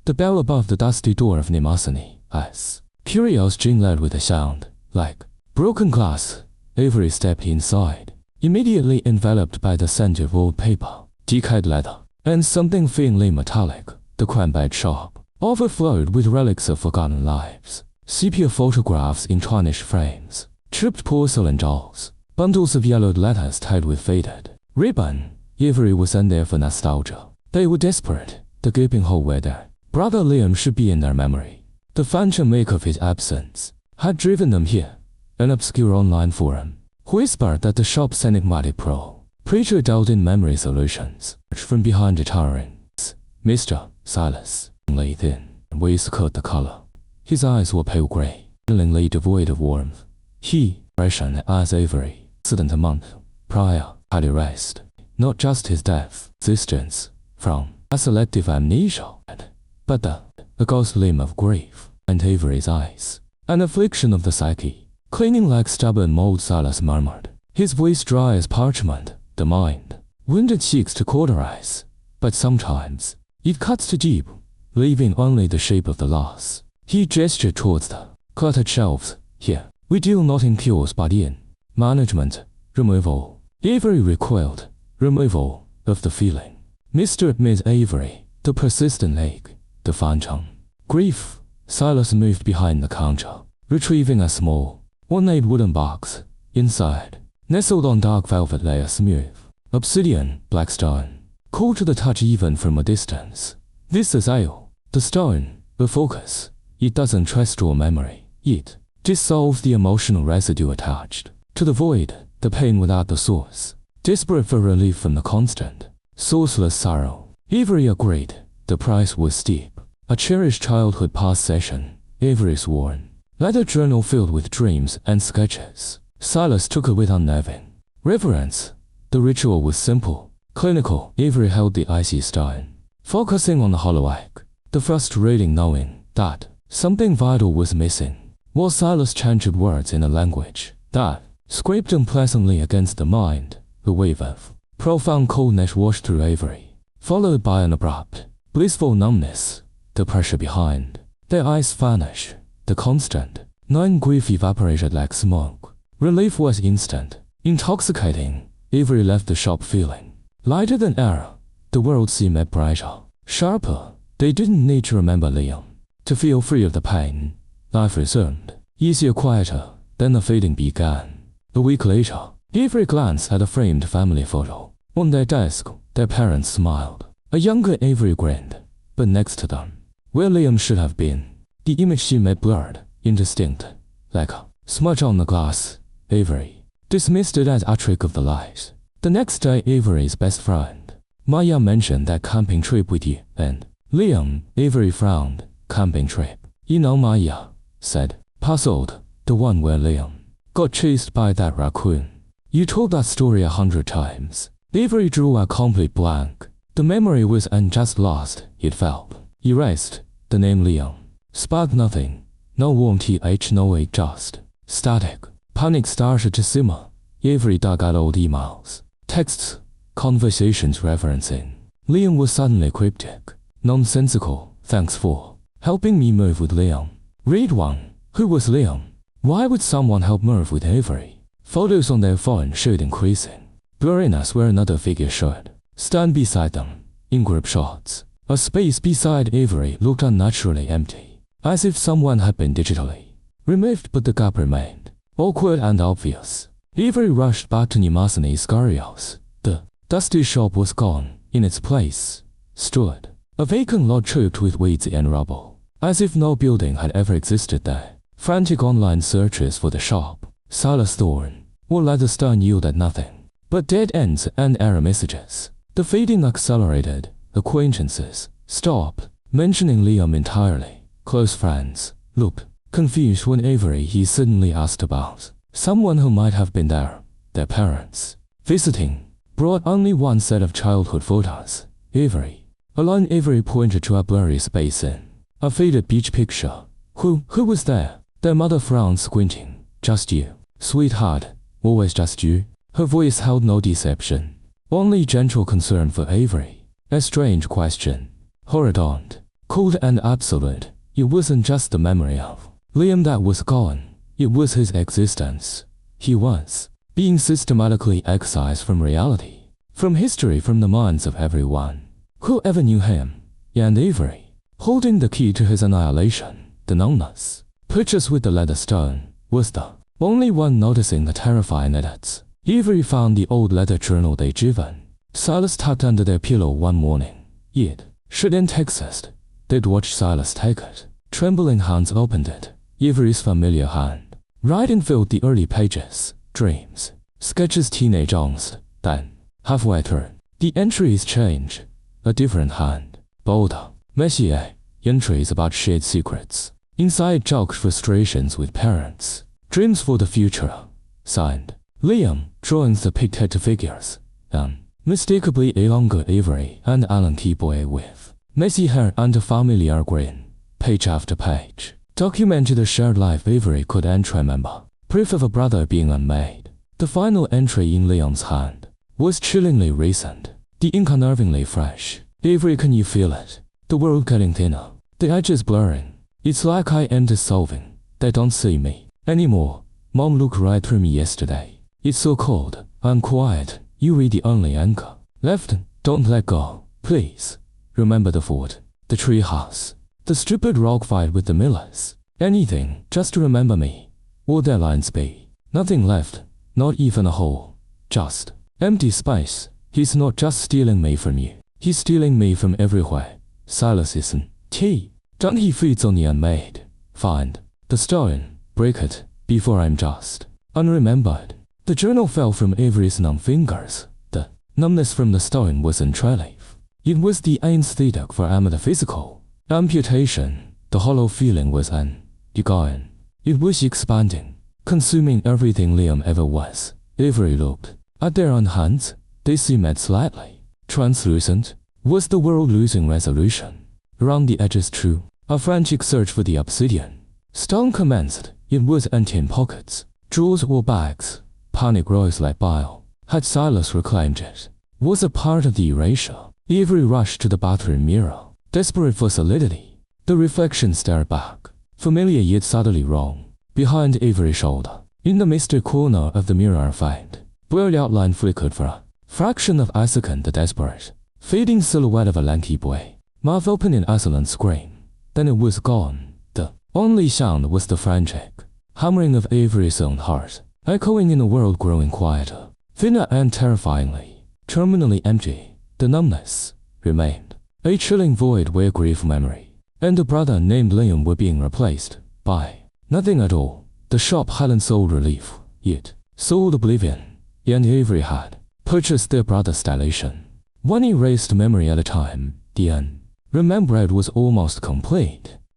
The bell above the dusty door of Mnemosyne's curious jingled with a sound like broken glass. Avery stepped inside, immediately enveloped by the scent of old paper, decayed leather, and something faintly metallic. The cramped shop overflowed with relics of forgotten lives, sepia photographs in tarnished frames, chipped porcelain dolls, bundles of yellowed letters tied with faded ribbon. Avery was in there for nostalgia. They were desperate. The gaping hole where their brother Liam should be in their memory. The phantom ache of his absence had driven them here. An obscure online forum whispered that the shop's enigmatic preacher dealt in memory solutions. From behind the towerings, Mr. Silas lay thin, waistcoat the color. His eyes were pale gray, chillingly devoid of warmth. He, expression as Avery, accident a month prior, had erased not just his death, existence, from a selective amnesia, but the ghost limb of grief, and Avery's eyes, an affliction of the psyche, clinging like stubborn mold. Silas murmured, his voice dry as parchment. The mind, wounded cheeks to cauterize, but sometimes it cuts too deep, leaving only the shape of the loss. He gestured towards the cluttered shelves. Here, we deal not in cures but in management, removal. Avery recoiled. Removal of the feeling. Mr. Ms. Avery, the persistent ache, the phantom grief. Silas moved behind the counter, retrieving a small, ornate wooden box. Inside, nestled on dark velvet, lay a smooth, obsidian, black stone, cool to the touch even from a distance. This is ale. The stone, the focus. It doesn't restore memory. It dissolves the emotional residue attached to the void, the pain without the source. Desperate for relief from the constant, sourceless sorrow, Avery agreed. The price was steep. A cherished childhood possession, Avery's worn leather journal filled with dreams and sketches. Silas took it with unnerving reverence. The ritual was simple, clinical. Avery held the icy stone, focusing on the hollow egg, the frustrating knowing that something vital was missing, while Silas chanted words in a language that scraped unpleasantly against the mind. A wave of profound coldness washed through Avery, followed by an abrupt, blissful numbness. The pressure behind their eyes vanished. The constant, gnawing grief evaporated like smoke. Relief was instant, intoxicating. Avery left the shop feeling lighter than air. The world seemed brighter, sharper. They didn't need to remember Liam to feel free of the pain. Life resumed, easier, quieter. Then the fading began. A week later, Avery glanced at a framed family photo. On their desk, their parents smiled. A younger Avery grinned, but next to them, where Liam should have been, the image seemed blurred, indistinct, like a smudge on the glass. Avery dismissed it as a trick of the light. The next day, Avery's best friend, Maya, mentioned that camping trip with you and Liam. Avery frowned. Camping trip? You know, Maya said, puzzled. The one where Liam got chased by that raccoon. You told that story 100 times. Avery drew a complete blank. The memory was unjust lost. It felt erased. The name Liam sparked nothing. No warm th, no weight, just static. Panic started to simmer. Avery dug out old emails, texts, conversations referencing Liam was suddenly cryptic, nonsensical. Thanks for helping me move with Liam. Read one. Who was Liam? Why would someone help move with Avery? Photos on their phone showed increasing blurriness where another figure should stand beside them. In group shots, a space beside Avery looked unnaturally empty, as if someone had been digitally removed, but the gap remained awkward and obvious. Avery rushed back to Mnemosyne's Scarios. The dusty shop was gone. In its place stood a vacant lot choked with weeds and rubble, as if no building had ever existed there. Frantic online searches for the shop, Silas Thorne, or Lethe Stone yielded nothing but dead ends and error messages. The fading accelerated. Acquaintances stopped mentioning Liam entirely. Close friends looked confused when Avery he suddenly asked about someone who might have been there. Their parents, visiting, brought only one set of childhood photos. Avery. Alone, Avery pointed to a blurry space in a faded beach picture. Who was there? Their mother frowned, squinting. Just you, sweetheart. Always just you. Her voice held no deception, only gentle concern for Avery. A strange question. Horadont. cold and absolute. It wasn't just the memory of Liam that was gone. It was his existence. He was being systematically excised from reality, from history, from the minds of everyone who ever knew him. And Avery, holding the key to his annihilation, the numbness, purchased with the Lethe Stone, was the only one noticing the terrifying edits. Avery found the old letter journal they'd given Silas tucked under their pillow one morning. It shouldn't exist. They'd watched Silas take it. Trembling hands opened it. Avery's familiar hand. Writing filled the early pages. Dreams, sketches, teenage angst. Then, halfway through, the entries changed. A different hand. Bolder, messier. Entries about shared secrets. Inside joked frustrations with parents. Dreams for the future. Signed, Liam. Drawings depicted figures. Unmistakably a younger Avery and Alan Keyboy with messy hair and a familiar grin. Page after page documented a shared life Avery couldn't remember. Proof of a brother being unmade. The final entry in Liam's hand was chillingly recent. The ink unnervingly fresh. Avery, can you feel it? The world getting thinner. The edges blurring. It's like I am dissolving. They don't see me anymore. Mom looked right through me yesterday. It's so cold and quiet. You read the only anchor left. Don't let go, please. Remember the fort, the tree house, the stupid rock fight with the Millers. Anything, just to remember me. Would their lines be? Nothing left, not even a hole. Just empty space. He's not just stealing me from you. He's stealing me from everywhere. Silas isn't. Don't he feeds on the unmade? Find the stone, break it, before I'm just unremembered. The journal fell from Avery's numb fingers. The numbness from the stone wasn't relief. It was the anesthetic for a metaphysical amputation. The hollow feeling was gone. It was expanding, consuming everything Liam ever was. Avery looked at their own hands. They seemed slightly translucent. Was the world losing resolution? Around the edges too. A frantic search for the obsidian stone commenced. It was empty in pockets, drawers or bags. Panic rose like bile. Had Silas reclaimed it? Was a part of the erasure? Avery rushed to the bathroom mirror, desperate for solidity. The reflection stared back, familiar yet subtly wrong. Behind Avery's shoulder, in the misty corner of the mirror, a faint, blurred outline flickered for a fraction of a second. The desperate, fading silhouette of a lanky boy, mouth open in insolent scream. Then it was gone. The only sound was the frantic hammering of Avery's own heart, echoing in a world growing quieter, thinner and terrifyingly, terminally empty. The numbness remained, a chilling void where grief, memory, and a brother named Liam were being replaced by nothing at all. The shop hadn't sold relief, yet sold oblivion, and Avery had purchased their brother's dilation. One erased memory at a time. The unremembered was almost complete.